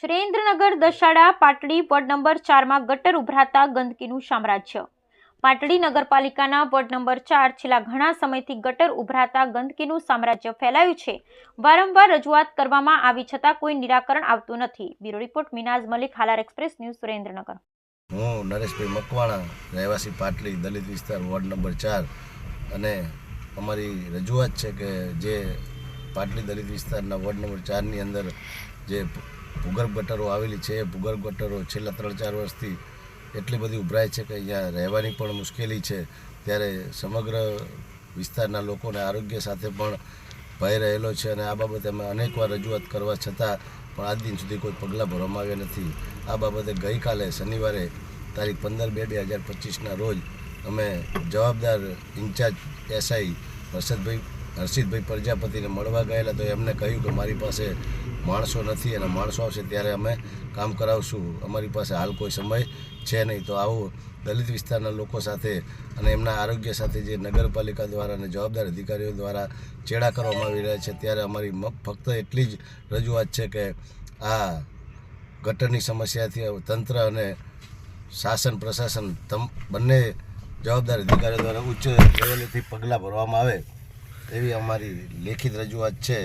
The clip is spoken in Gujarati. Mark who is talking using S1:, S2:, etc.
S1: સુરેન્દ્રનગર દશાડા પાટડી વોર્ડ નંબર 4 માં ગટર ઉભરાતા ગંદકીનું સામ્રાજ્ય। પાટડી નગરપાલિકાના વોર્ડ નંબર 4 છેલ્લા ઘણા સમયથી ગટર ઉભરાતા ગંદકીનું સામ્રાજ્ય ફેલાયું છે। વારંવાર રજૂઆત કરવામાં આવી છતાં કોઈ નિરાકરણ આવતું નથી। Bureau report Minaz Malik, Halar express news, Surendranagar.
S2: હું નરેશભાઈ મકવાણા, રહેવાસી પાટડી, દલિત વિસ્તાર, વોર્ડ નંબર 4 અને અમારી રજૂઆત છે કે જે પાટડી દલિત વિસ્તારના વોર્ડ નંબર 4ની અંદર જે ભૂગર્ભ ગટરો આવેલી છે એ ભૂગર્ભ ગટરો છેલ્લા 3-4 વર્ષથી એટલી બધી ઉભરાય છે કે અહીંયા રહેવાની પણ મુશ્કેલી છે। ત્યારે સમગ્ર વિસ્તારના લોકોને આરોગ્ય સાથે પણ ભય રહેલો છે અને આ બાબતે અમે અનેકવાર રજૂઆત કરવા છતાં પણ આજ દિન સુધી કોઈ પગલાં ભરવામાં આવ્યા નથી। આ બાબતે ગઈકાલે શનિવારે તારીખ 15/2/2025ના રોજ અમે જવાબદાર ઇન્ચાર્જ એસઆઈ હર્ષિતભાઈ પ્રજાપતિને મળવા ગયેલા તો એમને કહ્યું કે મારી પાસે માણસો નથી અને માણસો આવશે ત્યારે અમે કામ કરાવશું, અમારી પાસે હાલ કોઈ સમય છે નહીં। તો આવું દલિત વિસ્તારના લોકો સાથે અને એમના આરોગ્ય સાથે જે નગરપાલિકા દ્વારા અને જવાબદાર અધિકારીઓ દ્વારા ચેડા કરવામાં આવી રહ્યા છે ત્યારે અમારી ફક્ત એટલી જ રજૂઆત છે કે આ ગટરની સમસ્યાથી તંત્ર અને શાસન પ્રશાસન બંને જવાબદાર અધિકારીઓ દ્વારા ઉચ્ચ લેવલેથી પગલાં ભરવામાં આવે એવી અમારી લેખિત રજૂઆત છે।